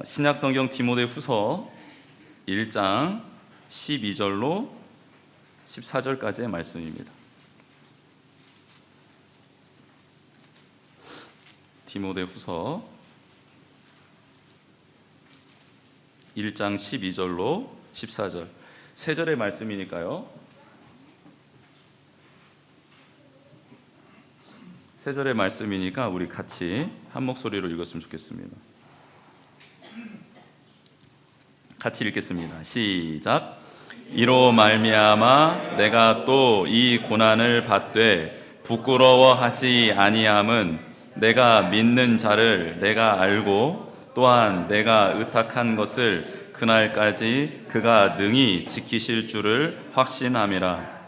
신약성경 디모데후서 1장 12절로 14절까지의 말씀입니다. 디모데후서 1장 12절로 14절, 세 절의 말씀이니까요. 세 절의 말씀이니까 우리 같이 한 목소리로 읽었으면 좋겠습니다. 같이 읽겠습니다. 시작. 이로 말미암아 내가 또 이 고난을 받되 부끄러워하지 아니함은 내가 믿는 자를 내가 알고 또한 내가 의탁한 것을 그날까지 그가 능히 지키실 줄을 확신함이라.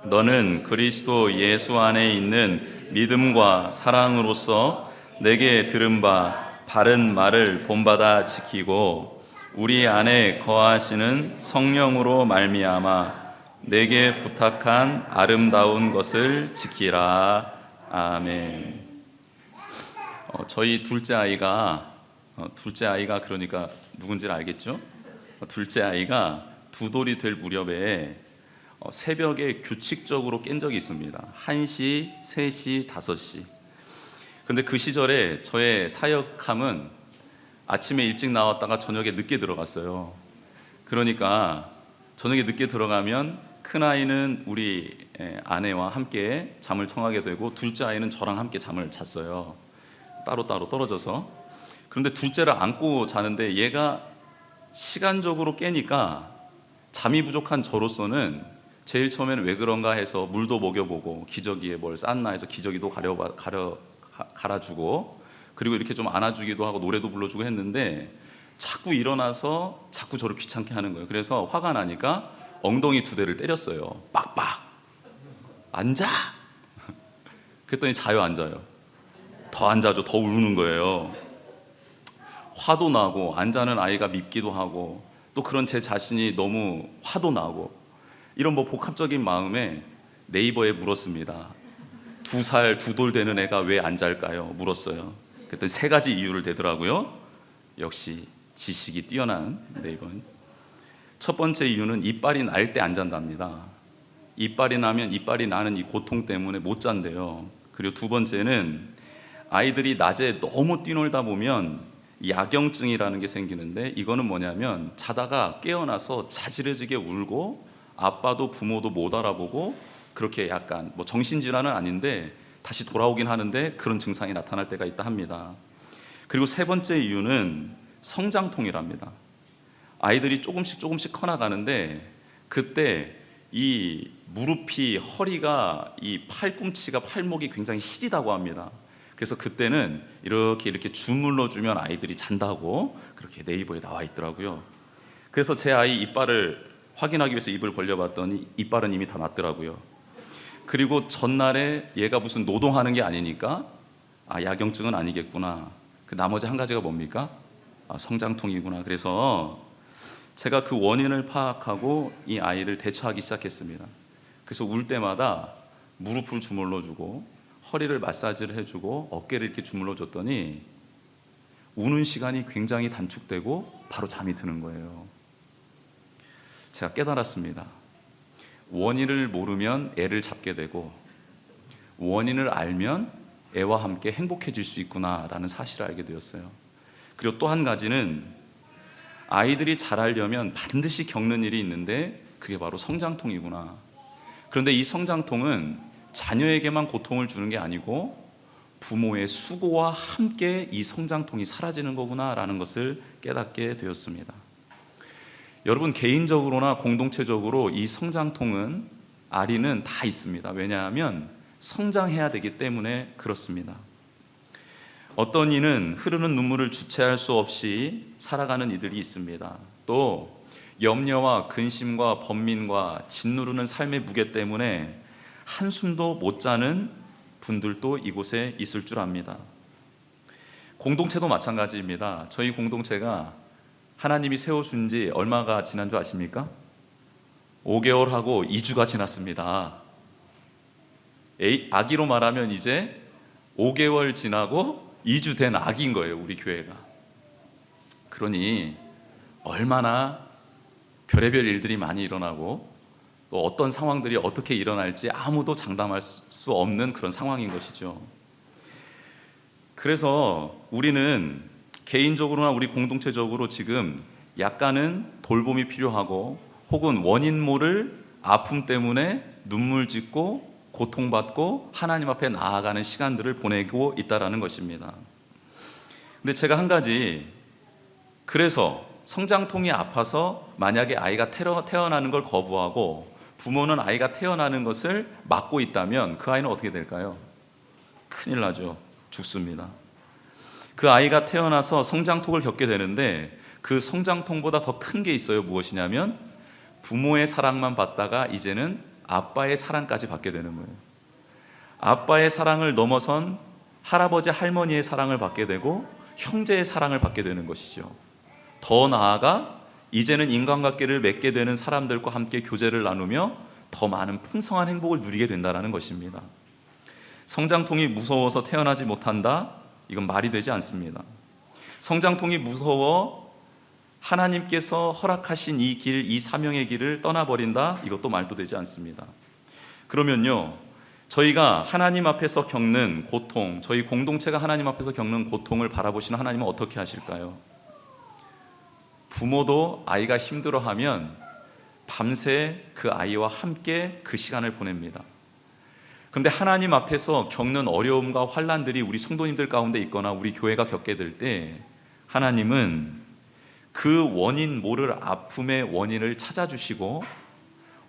너는 그리스도 예수 안에 있는 믿음과 사랑으로서 내게 들은 바 바른 말을 본받아 지키고 우리 안에 거하시는 성령으로 말미암아 내게 부탁한 아름다운 것을 지키라. 아멘. 저희 둘째 아이가 그러니까 누군지를 알겠죠? 둘째 아이가 두 돌이 될 무렵에 새벽에 규칙적으로 깬 적이 있습니다. 1시, 3시, 5시. 근데 그 시절에 저의 사역함은 아침에 일찍 나왔다가 저녁에 늦게 들어갔어요. 그러니까 저녁에 늦게 들어가면 큰아이는 우리 아내와 함께 잠을 청하게 되고 둘째 아이는 저랑 함께 잠을 잤어요. 따로따로 떨어져서. 그런데 둘째를 안고 자는데 얘가 시간적으로 깨니까 잠이 부족한 저로서는 제일 처음에는 왜 그런가 해서 물도 먹여보고 기저귀에 뭘 쌌나 해서 기저귀도 갈아주고 그리고 이렇게 좀 안아주기도 하고 노래도 불러주고 했는데 자꾸 일어나서 자꾸 저를 귀찮게 하는 거예요. 그래서 화가 나니까 엉덩이 2대를 때렸어요. 빡빡. 앉아. 그랬더니 자요, 앉아요? 더 앉아줘. 더 우는 거예요. 화도 나고 앉아는 아이가 밉기도 하고 또 그런 제 자신이 너무 화도 나고 이런 복합적인 마음에 네이버에 물었습니다. 2살 2돌 되는 애가 왜 안 잘까요? 물었어요. 그랬더니 3가지 이유를 대더라고요. 역시 지식이 뛰어난 네이버는. 첫 번째 이유는 이빨이 날 때 안 잔답니다. 이빨이 나면 이빨이 나는 이 고통 때문에 못 잔대요. 그리고 두 번째는 아이들이 낮에 너무 뛰놀다 보면 야경증이라는 게 생기는데 이거는 뭐냐면 자다가 깨어나서 자지러지게 울고 아빠도 부모도 못 알아보고 그렇게 약간 정신질환은 아닌데 다시 돌아오긴 하는데 그런 증상이 나타날 때가 있다 합니다. 그리고 세 번째 이유는 성장통이랍니다. 아이들이 조금씩 커나가는데 그때 이 무릎이 허리가 이 팔꿈치가 팔목이 굉장히 시리다고 합니다. 그래서 그때는 이렇게 주물러 주면 아이들이 잔다고 그렇게 네이버에 나와 있더라고요. 그래서 제 아이 이빨을 확인하기 위해서 입을 벌려봤더니 이빨은 이미 다 났더라고요. 그리고 전날에 얘가 무슨 노동하는 게 아니니까 야경증은 아니겠구나. 그 나머지 한 가지가 뭡니까? 성장통이구나. 그래서 제가 그 원인을 파악하고 이 아이를 대처하기 시작했습니다. 그래서 울 때마다 무릎을 주물러주고 허리를 마사지를 해주고 어깨를 이렇게 주물러줬더니 우는 시간이 굉장히 단축되고 바로 잠이 드는 거예요. 제가 깨달았습니다. 원인을 모르면 애를 잡게 되고 원인을 알면 애와 함께 행복해질 수 있구나라는 사실을 알게 되었어요. 그리고 또 한 가지는 아이들이 자라려면 반드시 겪는 일이 있는데 그게 바로 성장통이구나. 그런데 이 성장통은 자녀에게만 고통을 주는 게 아니고 부모의 수고와 함께 이 성장통이 사라지는 거구나라는 것을 깨닫게 되었습니다. 여러분 개인적으로나 공동체적으로 이 성장통은 아리는 다 있습니다. 왜냐하면 성장해야 되기 때문에 그렇습니다. 어떤 이는 흐르는 눈물을 주체할 수 없이 살아가는 이들이 있습니다. 또 염려와 근심과 번민과 짓누르는 삶의 무게 때문에 한숨도 못 자는 분들도 이곳에 있을 줄 압니다. 공동체도 마찬가지입니다. 저희 공동체가 하나님이 세워준 지 얼마가 지난 줄 아십니까? 5개월하고 2주가 지났습니다. 아기로 말하면 이제 5개월 지나고 2주 된 아기인 거예요, 우리 교회가. 그러니 얼마나 별의별 일들이 많이 일어나고 또 어떤 상황들이 어떻게 일어날지 아무도 장담할 수 없는 그런 상황인 것이죠. 그래서 우리는 개인적으로나 우리 공동체적으로 지금 약간은 돌봄이 필요하고 혹은 원인 모를 아픔 때문에 눈물 짓고 고통받고 하나님 앞에 나아가는 시간들을 보내고 있다라는 것입니다. 근데 제가 한 가지, 그래서 성장통이 아파서 만약에 아이가 태어나는 걸 거부하고 부모는 아이가 태어나는 것을 막고 있다면 그 아이는 어떻게 될까요? 큰일 나죠. 죽습니다. 그 아이가 태어나서 성장통을 겪게 되는데 그 성장통보다 더 큰 게 있어요. 무엇이냐면 부모의 사랑만 받다가 이제는 아빠의 사랑까지 받게 되는 거예요. 아빠의 사랑을 넘어선 할아버지 할머니의 사랑을 받게 되고 형제의 사랑을 받게 되는 것이죠. 더 나아가 이제는 인간관계를 맺게 되는 사람들과 함께 교제를 나누며 더 많은 풍성한 행복을 누리게 된다는 것입니다. 성장통이 무서워서 태어나지 못한다? 이건 말이 되지 않습니다. 성장통이 무서워 하나님께서 허락하신 이 길, 이 사명의 길을 떠나버린다? 이것도 말도 되지 않습니다. 그러면요, 저희가 하나님 앞에서 겪는 고통, 저희 공동체가 하나님 앞에서 겪는 고통을 바라보시는 하나님은 어떻게 하실까요? 부모도 아이가 힘들어하면 밤새 그 아이와 함께 그 시간을 보냅니다. 그런데 하나님 앞에서 겪는 어려움과 환난들이 우리 성도님들 가운데 있거나 우리 교회가 겪게 될 때 하나님은 그 원인 모를 아픔의 원인을 찾아주시고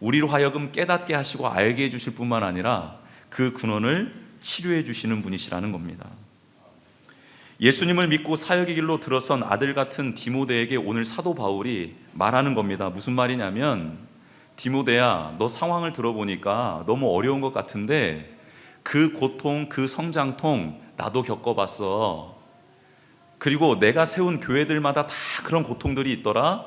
우리로 하여금 깨닫게 하시고 알게 해주실 뿐만 아니라 그 근원을 치료해 주시는 분이시라는 겁니다. 예수님을 믿고 사역의 길로 들어선 아들 같은 디모데에게 오늘 사도 바울이 말하는 겁니다. 무슨 말이냐면, 디모데야, 너 상황을 들어보니까 너무 어려운 것 같은데 그 고통, 그 성장통 나도 겪어봤어. 그리고 내가 세운 교회들마다 다 그런 고통들이 있더라.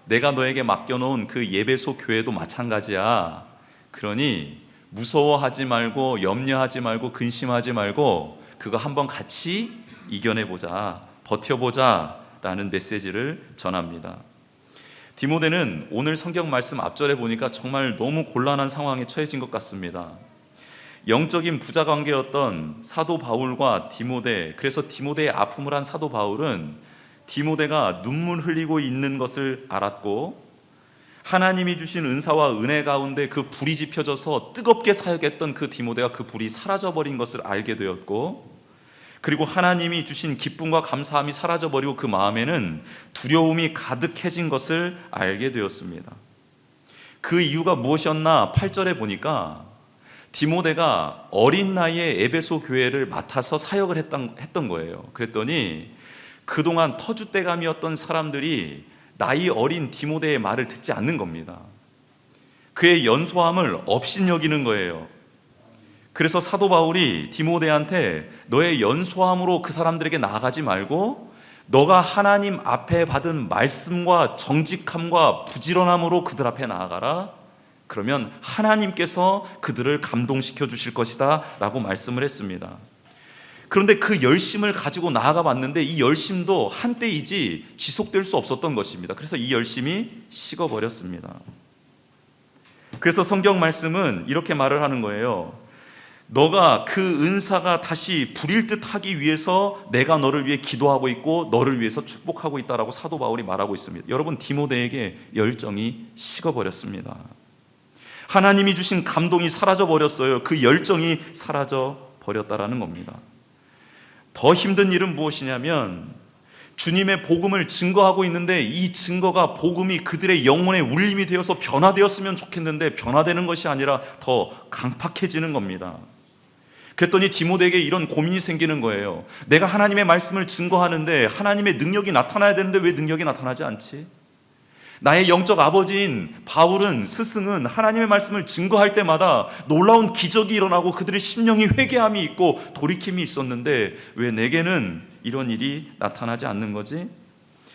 내가 너에게 맡겨놓은 그 예배소 교회도 마찬가지야. 그러니 무서워하지 말고 염려하지 말고 근심하지 말고 그거 한번 같이 이겨내보자, 버텨보자 라는 메시지를 전합니다. 디모데는 오늘 성경 말씀 앞절에 보니까 정말 너무 곤란한 상황에 처해진 것 같습니다. 영적인 부자관계였던 사도 바울과 디모데, 그래서 디모데의 아픔을 한 사도 바울은 디모데가 눈물 흘리고 있는 것을 알았고 하나님이 주신 은사와 은혜 가운데 그 불이 지펴져서 뜨겁게 사역했던 그 디모데가 그 불이 사라져버린 것을 알게 되었고, 그리고 하나님이 주신 기쁨과 감사함이 사라져버리고 그 마음에는 두려움이 가득해진 것을 알게 되었습니다. 그 이유가 무엇이었나 8절에 보니까 디모데가 어린 나이에 에베소 교회를 맡아서 사역을 했던 거예요. 그랬더니 그동안 터줏대감이었던 사람들이 나이 어린 디모데의 말을 듣지 않는 겁니다. 그의 연소함을 업신여기는 거예요. 그래서 사도 바울이 디모데한테 너의 연소함으로 그 사람들에게 나아가지 말고 너가 하나님 앞에 받은 말씀과 정직함과 부지런함으로 그들 앞에 나아가라. 그러면 하나님께서 그들을 감동시켜 주실 것이다 라고 말씀을 했습니다. 그런데 그 열심을 가지고 나아가 봤는데 이 열심도 한때이지 지속될 수 없었던 것입니다. 그래서 이 열심이 식어버렸습니다. 그래서 성경 말씀은 이렇게 말을 하는 거예요. 너가 그 은사가 다시 불일 듯 하기 위해서 내가 너를 위해 기도하고 있고 너를 위해서 축복하고 있다라고 사도 바울이 말하고 있습니다. 여러분, 디모데에게 열정이 식어버렸습니다. 하나님이 주신 감동이 사라져버렸어요. 그 열정이 사라져버렸다라는 겁니다. 더 힘든 일은 무엇이냐면 주님의 복음을 증거하고 있는데 이 증거가 복음이 그들의 영혼의 울림이 되어서 변화되었으면 좋겠는데 변화되는 것이 아니라 더 강팍해지는 겁니다. 그랬더니 디모데에게 이런 고민이 생기는 거예요. 내가 하나님의 말씀을 증거하는데 하나님의 능력이 나타나야 되는데 왜 능력이 나타나지 않지? 나의 영적 아버지인 바울은, 스승은 하나님의 말씀을 증거할 때마다 놀라운 기적이 일어나고 그들의 심령이 회개함이 있고 돌이킴이 있었는데 왜 내게는 이런 일이 나타나지 않는 거지?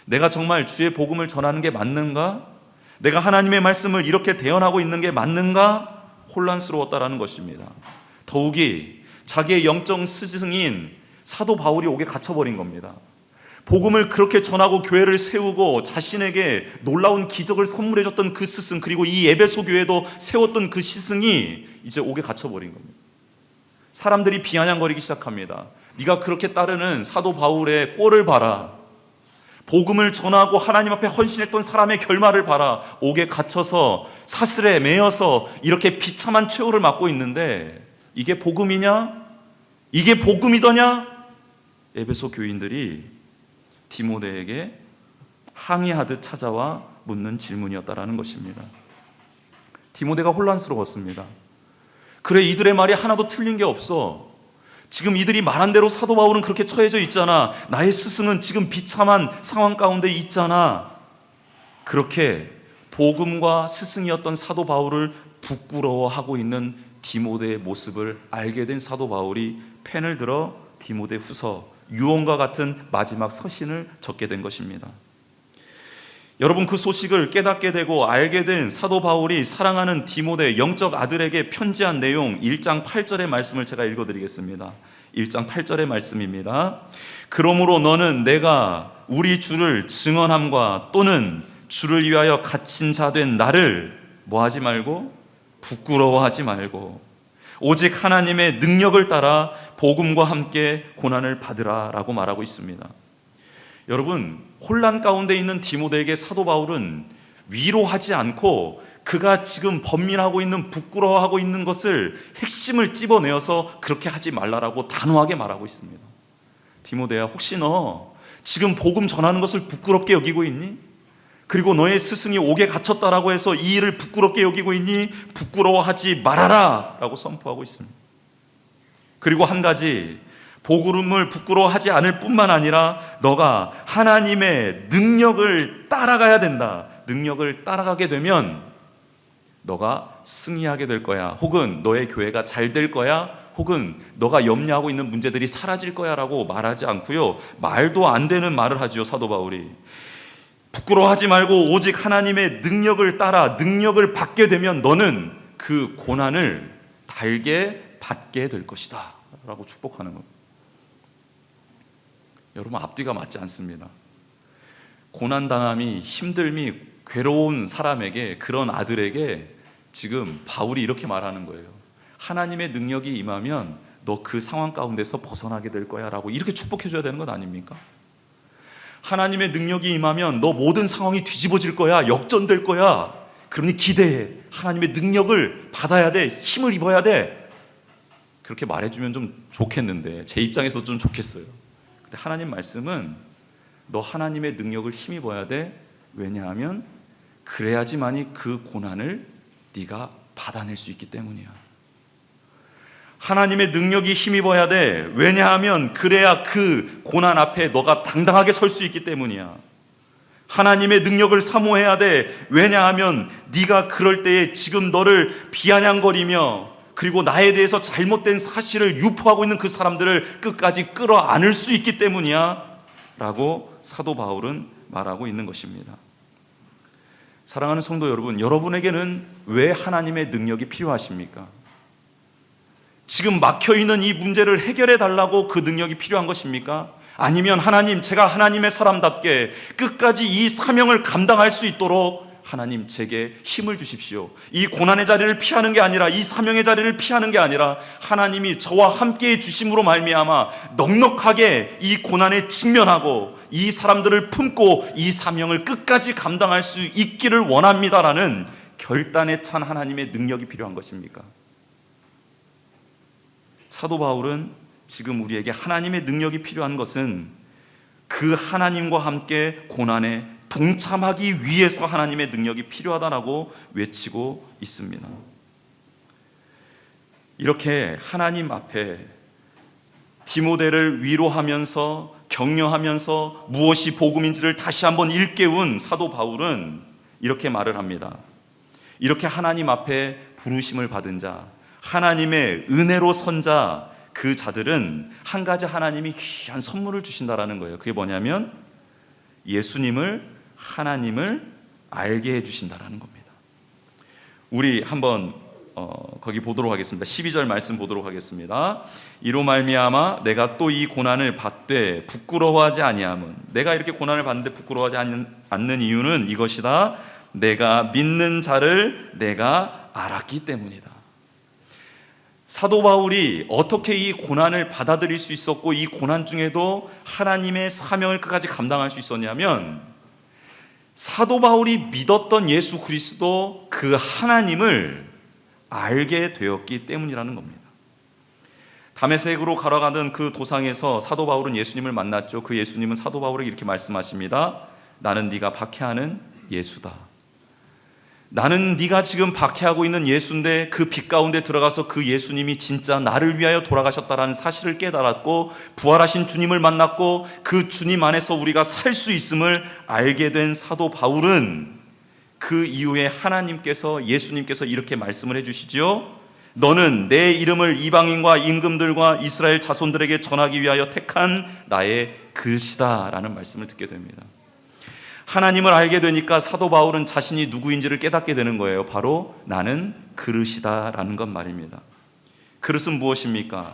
내가 정말 주의 복음을 전하는 게 맞는가? 내가 하나님의 말씀을 이렇게 대언하고 있는 게 맞는가? 혼란스러웠다라는 것입니다. 더욱이 자기의 영적 스승인 사도 바울이 옥에 갇혀버린 겁니다. 복음을 그렇게 전하고 교회를 세우고 자신에게 놀라운 기적을 선물해줬던 그 스승, 그리고 이 에베소 교회도 세웠던 그 스승이 이제 옥에 갇혀버린 겁니다. 사람들이 비아냥거리기 시작합니다. 네가 그렇게 따르는 사도 바울의 꼴을 봐라. 복음을 전하고 하나님 앞에 헌신했던 사람의 결말을 봐라. 옥에 갇혀서 사슬에 매여서 이렇게 비참한 최후를 맞고 있는데 이게 복음이냐? 이게 복음이더냐? 에베소 교인들이 디모데에게 항의하듯 찾아와 묻는 질문이었다라는 것입니다. 디모데가 혼란스러웠습니다. 그래, 이들의 말이 하나도 틀린 게 없어. 지금 이들이 말한 대로 사도 바울은 그렇게 처해져 있잖아. 나의 스승은 지금 비참한 상황 가운데 있잖아. 그렇게 복음과 스승이었던 사도 바울을 부끄러워하고 있는 디모데의 모습을 알게 된 사도 바울이 펜을 들어 디모데 후서 유언과 같은 마지막 서신을 적게 된 것입니다. 여러분, 그 소식을 깨닫게 되고 알게 된 사도 바울이 사랑하는 디모데 영적 아들에게 편지한 내용 1장 8절의 말씀을 제가 읽어드리겠습니다. 1장 8절의 말씀입니다. 그러므로 너는 내가 우리 주를 증언함과 또는 주를 위하여 갇힌 자 된 나를 뭐하지 말고 부끄러워하지 말고 오직 하나님의 능력을 따라 복음과 함께 고난을 받으라 라고 말하고 있습니다. 여러분, 혼란 가운데 있는 디모데에게 사도 바울은 위로하지 않고 그가 지금 번민하고 있는, 부끄러워하고 있는 것을 핵심을 찝어내어서 그렇게 하지 말라라고 단호하게 말하고 있습니다. 디모데야, 혹시 너 지금 복음 전하는 것을 부끄럽게 여기고 있니? 그리고 너의 스승이 옥에 갇혔다라고 해서 이 일을 부끄럽게 여기고 있니? 부끄러워하지 말아라 라고 선포하고 있습니다. 그리고 한 가지, 복음을 부끄러워하지 않을 뿐만 아니라 너가 하나님의 능력을 따라가야 된다. 능력을 따라가게 되면 너가 승리하게 될 거야. 혹은 너의 교회가 잘 될 거야. 혹은 너가 염려하고 있는 문제들이 사라질 거야 라고 말하지 않고요, 말도 안 되는 말을 하죠. 사도 바울이 부끄러워하지 말고 오직 하나님의 능력을 따라 능력을 받게 되면 너는 그 고난을 달게 받게 될 것이다 라고 축복하는 겁니다. 여러분, 앞뒤가 맞지 않습니다. 고난당함이, 힘듦이 괴로운 사람에게, 그런 아들에게 지금 바울이 이렇게 말하는 거예요. 하나님의 능력이 임하면 너 그 상황 가운데서 벗어나게 될 거야 라고 이렇게 축복해 줘야 되는 것 아닙니까? 하나님의 능력이 임하면 너 모든 상황이 뒤집어질 거야, 역전될 거야. 그러니 기대해. 하나님의 능력을 받아야 돼. 힘을 입어야 돼. 그렇게 말해주면 좀 좋겠는데, 제 입장에서 좀 좋겠어요. 근데 하나님 말씀은 너 하나님의 능력을 힘입어야 돼. 왜냐하면 그래야지만이 그 고난을 네가 받아낼 수 있기 때문이야. 하나님의 능력이 힘입어야 돼. 왜냐하면 그래야 그 고난 앞에 너가 당당하게 설 수 있기 때문이야. 하나님의 능력을 사모해야 돼. 왜냐하면 네가 그럴 때에 지금 너를 비아냥거리며 그리고 나에 대해서 잘못된 사실을 유포하고 있는 그 사람들을 끝까지 끌어안을 수 있기 때문이야 라고 사도 바울은 말하고 있는 것입니다. 사랑하는 성도 여러분, 여러분에게는 왜 하나님의 능력이 필요하십니까? 지금 막혀있는 이 문제를 해결해 달라고 그 능력이 필요한 것입니까? 아니면 하나님, 제가 하나님의 사람답게 끝까지 이 사명을 감당할 수 있도록 하나님 제게 힘을 주십시오. 이 고난의 자리를 피하는 게 아니라, 이 사명의 자리를 피하는 게 아니라 하나님이 저와 함께해 주심으로 말미암아 넉넉하게 이 고난에 직면하고 이 사람들을 품고 이 사명을 끝까지 감당할 수 있기를 원합니다라는 결단에 찬 하나님의 능력이 필요한 것입니까? 사도 바울은 지금 우리에게 하나님의 능력이 필요한 것은 그 하나님과 함께 고난에 동참하기 위해서 하나님의 능력이 필요하다라고 외치고 있습니다. 이렇게 하나님 앞에 디모데를 위로하면서 격려하면서 무엇이 복음인지를 다시 한번 일깨운 사도 바울은 이렇게 말을 합니다. 이렇게 하나님 앞에 부르심을 받은 자, 하나님의 은혜로 선 자, 그 자들은 한 가지 하나님이 귀한 선물을 주신다라는 거예요. 그게 뭐냐면 예수님을, 하나님을 알게 해주신다라는 겁니다. 우리 한번 거기 보도록 하겠습니다. 12절 말씀 보도록 하겠습니다. 이로 말미암아 내가 또 이 고난을 받되 부끄러워하지 아니함은, 내가 이렇게 고난을 받는데 부끄러워하지 않는 이유는 이것이다. 내가 믿는 자를 내가 알았기 때문이다. 사도 바울이 어떻게 이 고난을 받아들일 수 있었고 이 고난 중에도 하나님의 사명을 끝까지 감당할 수 있었냐면, 사도 바울이 믿었던 예수 그리스도 그 하나님을 알게 되었기 때문이라는 겁니다. 다메섹으로 걸어가던 그 도상에서 사도 바울은 예수님을 만났죠. 그 예수님은 사도 바울에게 이렇게 말씀하십니다. 나는 네가 박해하는 예수다. 나는 네가 지금 박해하고 있는 예수인데 그 빛 가운데 들어가서 그 예수님이 진짜 나를 위하여 돌아가셨다라는 사실을 깨달았고, 부활하신 주님을 만났고 그 주님 안에서 우리가 살 수 있음을 알게 된 사도 바울은 그 이후에 하나님께서, 예수님께서 이렇게 말씀을 해주시죠. 너는 내 이름을 이방인과 임금들과 이스라엘 자손들에게 전하기 위하여 택한 나의 그릇이다 라는 말씀을 듣게 됩니다. 하나님을 알게 되니까 사도 바울은 자신이 누구인지를 깨닫게 되는 거예요. 바로 나는 그릇이다 라는 것 말입니다. 그릇은 무엇입니까?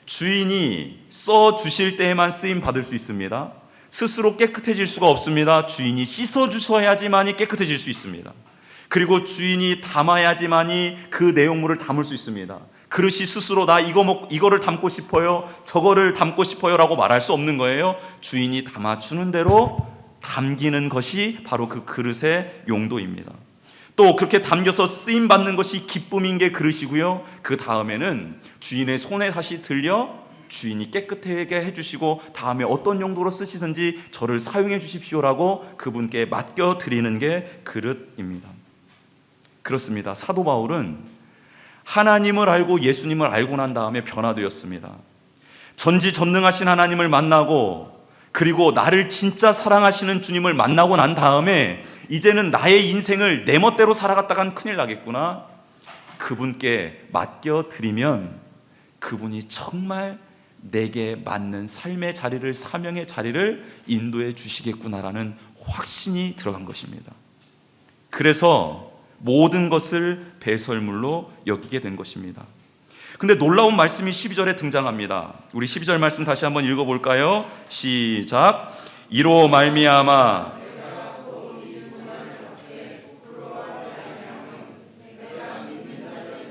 주인이 써주실 때에만 쓰임 받을 수 있습니다. 스스로 깨끗해질 수가 없습니다. 주인이 씻어주셔야지만이 깨끗해질 수 있습니다. 그리고 주인이 담아야지만이 그 내용물을 담을 수 있습니다. 그릇이 스스로 나 이거를 담고 싶어요, 저거를 담고 싶어요 라고 말할 수 없는 거예요. 주인이 담아주는 대로 담기는 것이 바로 그 그릇의 용도입니다. 또 그렇게 담겨서 쓰임받는 것이 기쁨인 게 그릇이고요. 그 다음에는 주인의 손에 다시 들려 주인이 깨끗하게 해주시고 다음에 어떤 용도로 쓰시든지 저를 사용해 주십시오라고 그분께 맡겨드리는 게 그릇입니다. 그렇습니다. 사도 바울은 하나님을 알고 예수님을 알고 난 다음에 변화되었습니다. 전지전능하신 하나님을 만나고, 그리고 나를 진짜 사랑하시는 주님을 만나고 난 다음에 이제는 나의 인생을 내 멋대로 살아갔다간 큰일 나겠구나, 그분께 맡겨드리면 그분이 정말 내게 맞는 삶의 자리를, 사명의 자리를 인도해 주시겠구나라는 확신이 들어간 것입니다. 그래서 모든 것을 배설물로 여기게 된 것입니다. 근데 놀라운 말씀이 12절에 등장합니다. 우리 12절 말씀 다시 한번 읽어볼까요? 시작. 이로 말미암아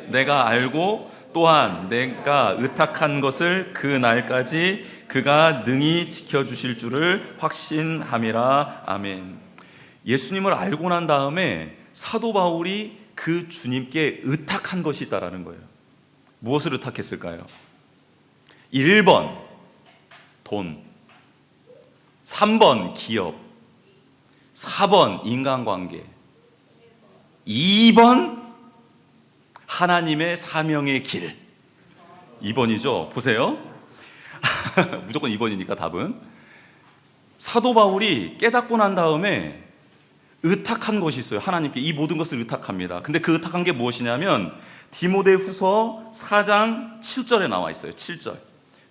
내가 알고 또한 내가 의탁한 것을 그 날까지 그가 능히 지켜주실 줄을 확신함이라. 아멘. 예수님을 알고 난 다음에 사도 바울이 그 주님께 의탁한 것이 있다라는 거예요. 무엇을 의탁했을까요? 1번 돈, 3번 기업, 4번 인간관계, 2번 하나님의 사명의 길. 2번이죠. 보세요. 무조건 2번이니까 답은. 사도 바울이 깨닫고 난 다음에 의탁한 것이 있어요. 하나님께 이 모든 것을 의탁합니다. 근데 그 의탁한 게 무엇이냐면 디모데후서 4장 7절에 나와 있어요. 7절.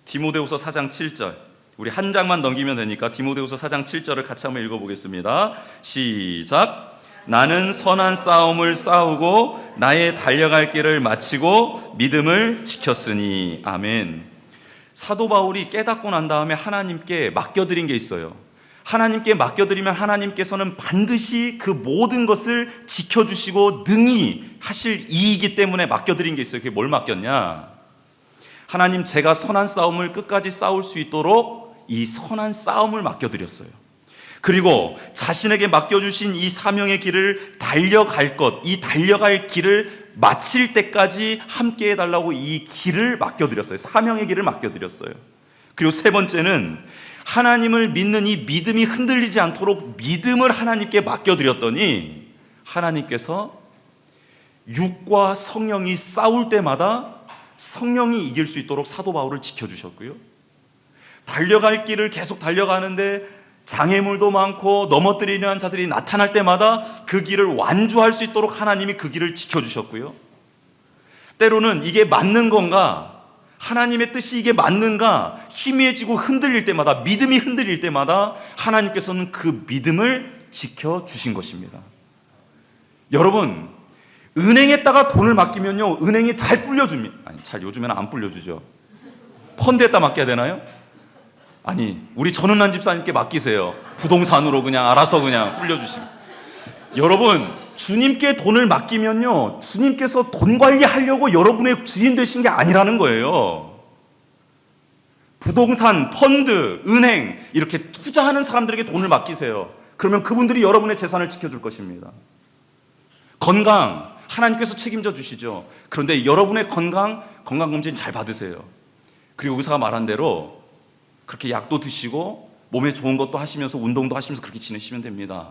디모데후서 4장 7절. 우리 한 장만 넘기면 되니까 디모데후서 4장 7절을 같이 한번 읽어보겠습니다. 시작. 나는 선한 싸움을 싸우고 나의 달려갈 길을 마치고 믿음을 지켰으니. 아멘. 사도 바울이 깨닫고 난 다음에 하나님께 맡겨드린 게 있어요. 하나님께 맡겨드리면 하나님께서는 반드시 그 모든 것을 지켜주시고 능히 하실 이이기 때문에 맡겨드린 게 있어요. 그게 뭘 맡겼냐? 하나님, 제가 선한 싸움을 끝까지 싸울 수 있도록 이 선한 싸움을 맡겨드렸어요. 그리고 자신에게 맡겨주신 이 사명의 길을 달려갈 것, 이 달려갈 길을 마칠 때까지 함께 해달라고 이 길을 맡겨드렸어요. 사명의 길을 맡겨드렸어요. 그리고 세 번째는 하나님을 믿는 이 믿음이 흔들리지 않도록 믿음을 하나님께 맡겨드렸더니 하나님께서 육과 성령이 싸울 때마다 성령이 이길 수 있도록 사도 바울을 지켜주셨고요. 달려갈 길을 계속 달려가는데 장애물도 많고 넘어뜨리려는 자들이 나타날 때마다 그 길을 완주할 수 있도록 하나님이 그 길을 지켜주셨고요. 때로는 이게 맞는 건가, 하나님의 뜻이 이게 맞는가 희미해지고 흔들릴 때마다, 믿음이 흔들릴 때마다 하나님께서는 그 믿음을 지켜주신 것입니다. 여러분, 은행에다가 돈을 맡기면요, 은행이 잘 불려줍니다. 아니, 잘 요즘에는 안 불려주죠. 펀드에다 맡겨야 되나요? 아니, 우리 전은란 집사님께 맡기세요. 부동산으로 그냥 알아서 그냥 불려주시면. 여러분, 주님께 돈을 맡기면요, 주님께서 돈 관리하려고 여러분의 주인 되신 게 아니라는 거예요. 부동산, 펀드, 은행 이렇게 투자하는 사람들에게 돈을 맡기세요. 그러면 그분들이 여러분의 재산을 지켜줄 것입니다. 건강, 하나님께서 책임져 주시죠. 그런데 여러분의 건강검진 잘 받으세요. 그리고 의사가 말한 대로 그렇게 약도 드시고 몸에 좋은 것도 하시면서 운동도 하시면서 그렇게 지내시면 됩니다.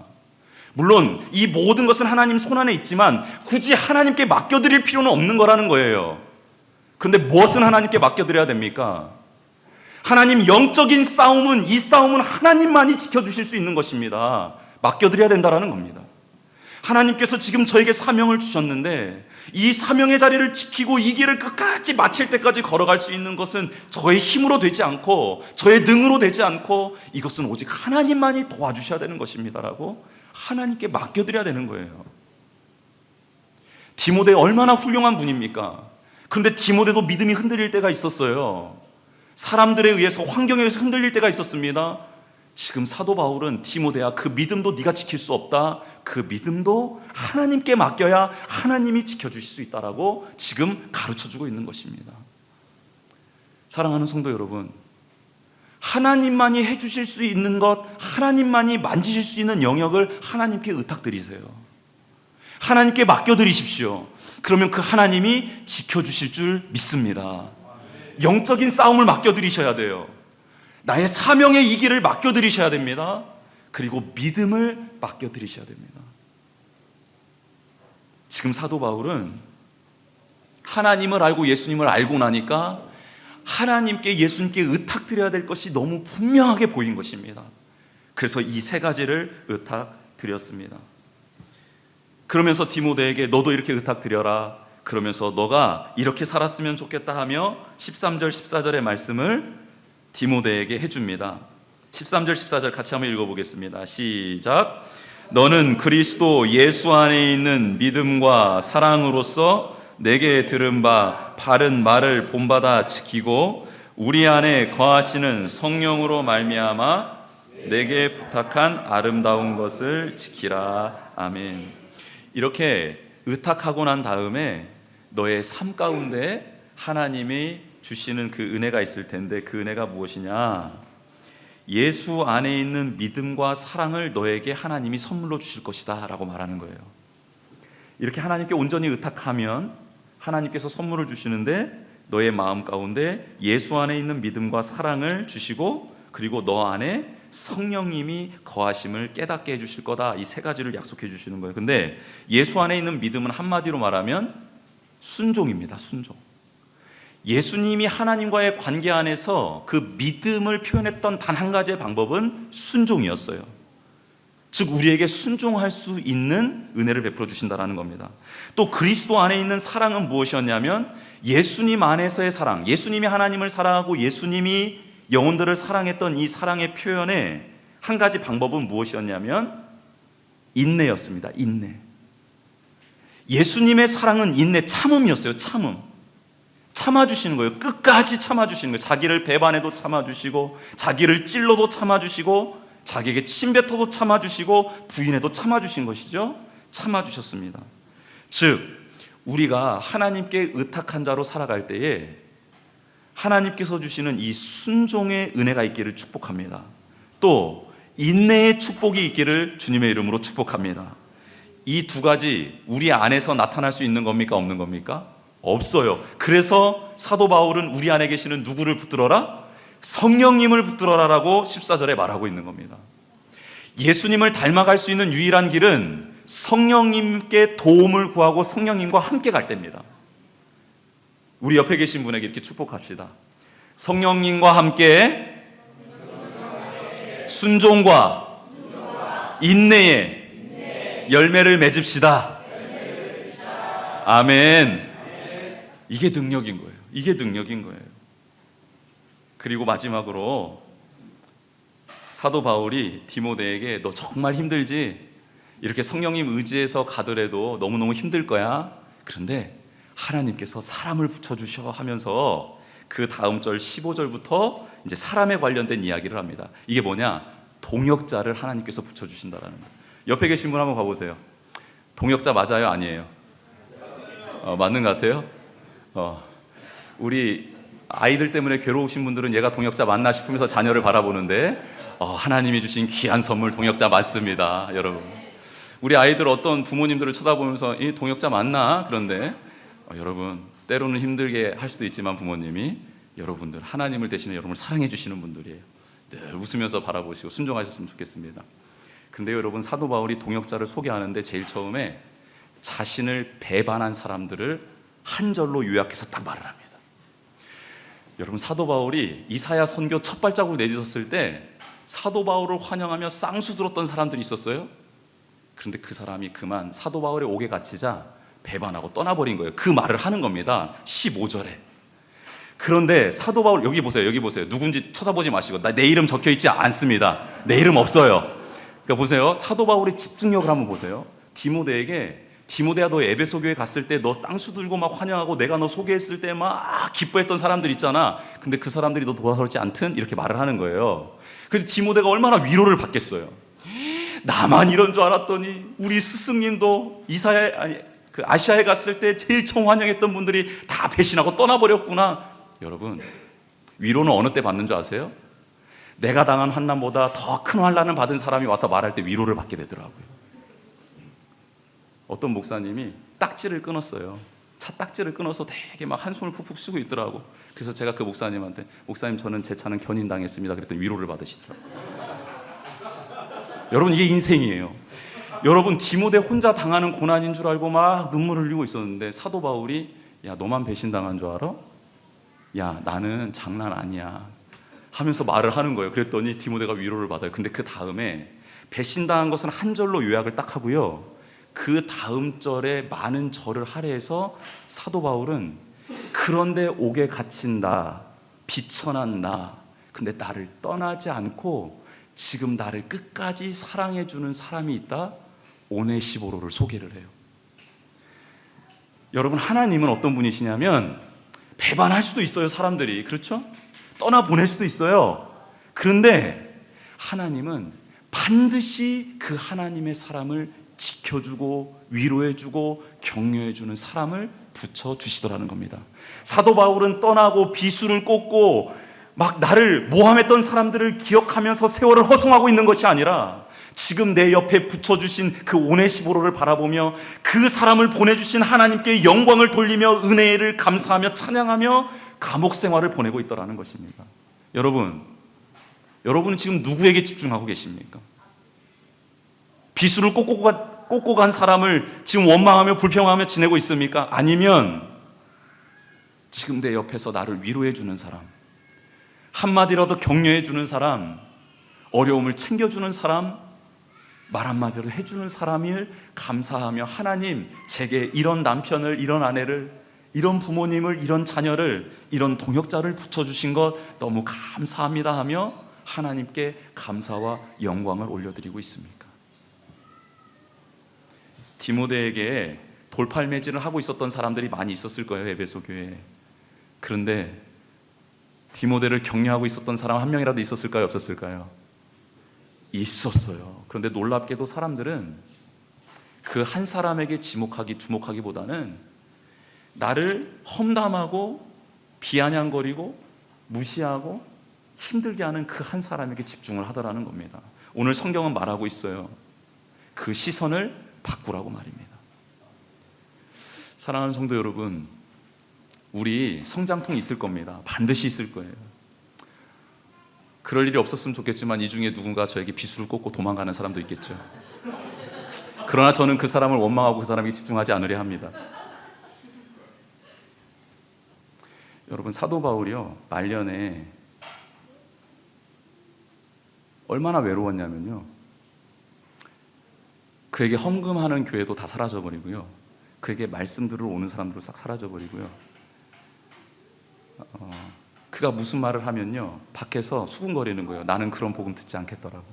물론 이 모든 것은 하나님 손안에 있지만 굳이 하나님께 맡겨드릴 필요는 없는 거라는 거예요. 그런데 무엇은 하나님께 맡겨드려야 됩니까? 하나님, 영적인 싸움은, 이 싸움은 하나님만이 지켜주실 수 있는 것입니다. 맡겨드려야 된다는 겁니다. 하나님께서 지금 저에게 사명을 주셨는데 이 사명의 자리를 지키고 이 길을 끝까지 마칠 때까지 걸어갈 수 있는 것은 저의 힘으로 되지 않고 저의 능으로 되지 않고 이것은 오직 하나님만이 도와주셔야 되는 것입니다라고 하나님께 맡겨드려야 되는 거예요. 디모데 얼마나 훌륭한 분입니까? 그런데 디모데도 믿음이 흔들릴 때가 있었어요. 사람들에 의해서, 환경에 의해서 흔들릴 때가 있었습니다. 지금 사도 바울은 디모데야, 그 믿음도 네가 지킬 수 없다. 그 믿음도 하나님께 맡겨야 하나님이 지켜주실 수 있다라고 지금 가르쳐주고 있는 것입니다. 사랑하는 성도 여러분, 하나님만이 해주실 수 있는 것, 하나님만이 만지실 수 있는 영역을 하나님께 의탁드리세요. 하나님께 맡겨드리십시오. 그러면 그 하나님이 지켜주실 줄 믿습니다. 영적인 싸움을 맡겨드리셔야 돼요. 나의 사명의 이 길을 맡겨드리셔야 됩니다. 그리고 믿음을 맡겨드리셔야 됩니다. 지금 사도 바울은 하나님을 알고 예수님을 알고 나니까 하나님께, 예수님께 의탁드려야 될 것이 너무 분명하게 보인 것입니다. 그래서 이 세 가지를 의탁드렸습니다. 그러면서 디모데에게 너도 이렇게 의탁드려라. 그러면서 너가 이렇게 살았으면 좋겠다 하며 13절 14절의 말씀을 디모데에게 해줍니다. 13절 14절 같이 한번 읽어보겠습니다. 시작. 너는 그리스도 예수 안에 있는 믿음과 사랑으로서 내게 들은 바 바른 말을 본받아 지키고 우리 안에 거하시는 성령으로 말미암아 내게 부탁한 아름다운 것을 지키라. 아멘. 이렇게 의탁하고 난 다음에 너의 삶 가운데 하나님이 주시는 그 은혜가 있을 텐데 그 은혜가 무엇이냐? 예수 안에 있는 믿음과 사랑을 너에게 하나님이 선물로 주실 것이다 라고 말하는 거예요. 이렇게 하나님께 온전히 의탁하면 하나님께서 선물을 주시는데 너의 마음 가운데 예수 안에 있는 믿음과 사랑을 주시고 그리고 너 안에 성령님이 거하심을 깨닫게 해주실 거다. 이 세 가지를 약속해 주시는 거예요. 근데 예수 안에 있는 믿음은 한마디로 말하면 순종입니다. 순종. 예수님이 하나님과의 관계 안에서 그 믿음을 표현했던 단 한 가지의 방법은 순종이었어요. 즉 우리에게 순종할 수 있는 은혜를 베풀어 주신다는 겁니다. 또 그리스도 안에 있는 사랑은 무엇이었냐면 예수님 안에서의 사랑, 예수님이 하나님을 사랑하고 예수님이 영혼들을 사랑했던 이 사랑의 표현의 한 가지 방법은 무엇이었냐면 인내였습니다. 인내. 예수님의 사랑은 인내, 참음이었어요. 참음. 참아주시는 거예요. 끝까지 참아주시는 거예요. 자기를 배반해도 참아주시고 자기를 찔러도 참아주시고 자기에게 침뱉어도 참아주시고 부인해도 참아주신 것이죠. 참아주셨습니다. 즉 우리가 하나님께 의탁한 자로 살아갈 때에 하나님께서 주시는 이 순종의 은혜가 있기를 축복합니다. 또 인내의 축복이 있기를 주님의 이름으로 축복합니다. 이 두 가지 우리 안에서 나타날 수 있는 겁니까? 없는 겁니까? 없어요. 그래서 사도 바울은 우리 안에 계시는 누구를 붙들어라? 성령님을 붙들어라라고 14절에 말하고 있는 겁니다. 예수님을 닮아갈 수 있는 유일한 길은 성령님께 도움을 구하고 성령님과 함께 갈 때입니다. 우리 옆에 계신 분에게 이렇게 축복합시다. 성령님과 함께 순종과 인내의 열매를 맺읍시다. 아멘. 이게 능력인 거예요. 이게 능력인 거예요. 그리고 마지막으로 사도 바울이 디모데에게 너 정말 힘들지? 이렇게 성령님 의지해서 가더라도 너무너무 힘들 거야. 그런데 하나님께서 사람을 붙여주셔 하면서 그 다음 절 15절부터 이제 사람에 관련된 이야기를 합니다. 이게 뭐냐? 동역자를 하나님께서 붙여주신다라는 거예요. 옆에 계신 분 한번 봐보세요. 동역자 맞아요? 아니에요? 맞는 것 같아요? 우리 아이들 때문에 괴로우신 분들은 얘가 동역자 맞나 싶으면서 자녀를 바라보는데 하나님이 주신 귀한 선물 동역자 맞습니다. 여러분, 우리 아이들 어떤 부모님들을 쳐다보면서 이 동역자 맞나? 그런데 여러분, 때로는 힘들게 할 수도 있지만 부모님이 여러분들 하나님을 대신에 여러분을 사랑해 주시는 분들이에요. 늘 웃으면서 바라보시고 순종하셨으면 좋겠습니다. 근데 여러분, 사도 바울이 동역자를 소개하는데 제일 처음에 자신을 배반한 사람들을 한 절로 요약해서 딱 말을 합니다. 여러분, 사도 바울이 이사야 선교 첫 발자국을 내딛었을 때 사도 바울을 환영하며 쌍수 들었던 사람들이 있었어요. 그런데 그 사람이 그만 사도 바울의 옥에 갇히자 배반하고 떠나버린 거예요. 그 말을 하는 겁니다. 15절에. 그런데 사도 바울, 여기 보세요. 누군지 쳐다보지 마시고, 내 이름 적혀 있지 않습니다. 내 이름 없어요. 그러니까 보세요. 사도 바울의 집중력을 한번 보세요. 디모데야, 너 에베소 교회 갔을 때 너 쌍수 들고 막 환영하고 내가 너 소개했을 때 막 기뻐했던 사람들 있잖아. 근데 그 사람들이 너 도와서지 않든 이렇게 말을 하는 거예요. 근데 디모데가 얼마나 위로를 받겠어요. 나만 이런 줄 알았더니 우리 스승님도 아시아에 갔을 때 제일 처음 환영했던 분들이 다 배신하고 떠나버렸구나. 여러분, 위로는 어느 때 받는 줄 아세요? 내가 당한 환난보다 더 큰 환난을 받은 사람이 와서 말할 때 위로를 받게 되더라고요. 어떤 목사님이 딱지를 끊었어요. 차 딱지를 끊어서 되게 막 한숨을 푹푹 쉬고 있더라고. 그래서 제가 그 목사님한테, 목사님, 저는 제 차는 견인당했습니다. 그랬더니 위로를 받으시더라고요. 여러분, 이게 인생이에요. 여러분, 디모데 혼자 당하는 고난인 줄 알고 막 눈물을 흘리고 있었는데 사도 바울이, 야, 너만 배신당한 줄 알아? 야, 나는 장난 아니야 하면서 말을 하는 거예요. 그랬더니 디모데가 위로를 받아요. 근데 그 다음에 배신당한 것은 한 절로 요약을 딱 하고요, 그 다음 절에 많은 절을 할애해서 사도 바울은, 그런데 옥에 갇힌다, 비천한 나, 근데 나를 떠나지 않고 지금 나를 끝까지 사랑해주는 사람이 있다, 오네시보로를 소개를 해요. 여러분, 하나님은 어떤 분이시냐면 배반할 수도 있어요. 사람들이, 그렇죠? 떠나보낼 수도 있어요. 그런데 하나님은 반드시 그 하나님의 사람을 지켜주고 위로해주고 격려해주는 사람을 붙여주시더라는 겁니다. 사도 바울은 떠나고 비수를 꽂고 막 나를 모함했던 사람들을 기억하면서 세월을 허송하고 있는 것이 아니라 지금 내 옆에 붙여주신 그 오네시보로를 바라보며 그 사람을 보내주신 하나님께 영광을 돌리며 은혜를 감사하며 찬양하며 감옥 생활을 보내고 있더라는 것입니다. 여러분은 지금 누구에게 집중하고 계십니까? 비수를 꽂고 간 사람을 지금 원망하며 불평하며 지내고 있습니까? 아니면 지금 내 옆에서 나를 위로해 주는 사람, 한마디라도 격려해 주는 사람, 어려움을 챙겨주는 사람, 말 한마디로 해주는 사람을 감사하며, 하나님, 제게 이런 남편을, 이런 아내를, 이런 부모님을, 이런 자녀를, 이런 동역자를 붙여주신 것 너무 감사합니다 하며 하나님께 감사와 영광을 올려드리고 있습니까? 디모데에게 돌팔매질을 하고 있었던 사람들이 많이 있었을 거예요, 에베소 교회에. 그런데 디모데를 격려하고 있었던 사람 한 명이라도 있었을까요, 없었을까요? 있었어요. 그런데 놀랍게도 사람들은 그 한 사람에게 주목하기보다는 나를 험담하고 비아냥거리고 무시하고 힘들게 하는 그 한 사람에게 집중을 하더라는 겁니다. 오늘 성경은 말하고 있어요. 그 시선을 바꾸라고 말입니다. 사랑하는 성도 여러분, 우리 성장통이 있을 겁니다. 반드시 있을 거예요. 그럴 일이 없었으면 좋겠지만 이 중에 누군가 저에게 비수를 꽂고 도망가는 사람도 있겠죠. 그러나 저는 그 사람을 원망하고 그 사람에게 집중하지 않으려 합니다. 여러분, 사도 바울이요, 말년에 얼마나 외로웠냐면요, 그에게 헌금하는 교회도 다 사라져버리고요, 그에게 말씀 들으러 오는 사람들도 싹 사라져버리고요, 그가 무슨 말을 하면요, 밖에서 수군거리는 거예요. 나는 그런 복음 듣지 않겠더라고.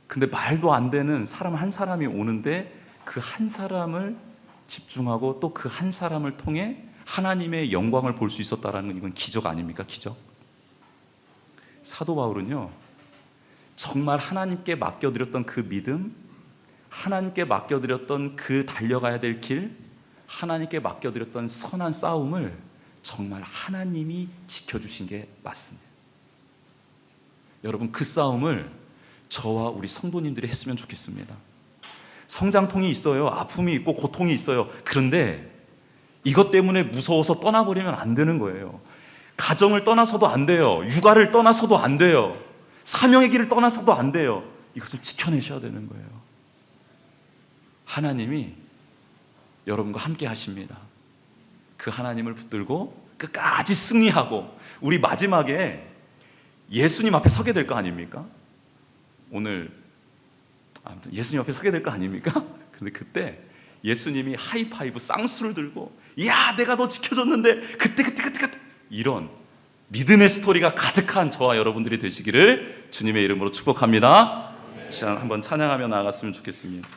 근데 말도 안 되는 사람 한 사람이 오는데 그 한 사람을 집중하고 또 그 한 사람을 통해 하나님의 영광을 볼 수 있었다라는 건 이건 기적 아닙니까? 기적. 사도 바울은요, 정말 하나님께 맡겨드렸던 그 믿음, 하나님께 맡겨드렸던 그 달려가야 될 길, 하나님께 맡겨드렸던 선한 싸움을 정말 하나님이 지켜주신 게 맞습니다. 여러분, 그 싸움을 저와 우리 성도님들이 했으면 좋겠습니다. 성장통이 있어요. 아픔이 있고 고통이 있어요. 그런데 이것 때문에 무서워서 떠나버리면 안 되는 거예요. 가정을 떠나서도 안 돼요. 육아를 떠나서도 안 돼요. 사명의 길을 떠나서도 안 돼요. 이것을 지켜내셔야 되는 거예요. 하나님이 여러분과 함께 하십니다. 그 하나님을 붙들고 끝까지 승리하고 우리 마지막에 예수님 앞에 서게 될 거 아닙니까? 오늘 아무튼 예수님 앞에 서게 될 거 아닙니까? 근데 그때 예수님이 하이파이브 쌍수를 들고 야 내가 너 지켜줬는데 그때 이런 믿음의 스토리가 가득한 저와 여러분들이 되시기를 주님의 이름으로 축복합니다. 시간 한번 찬양하며 나아갔으면 좋겠습니다.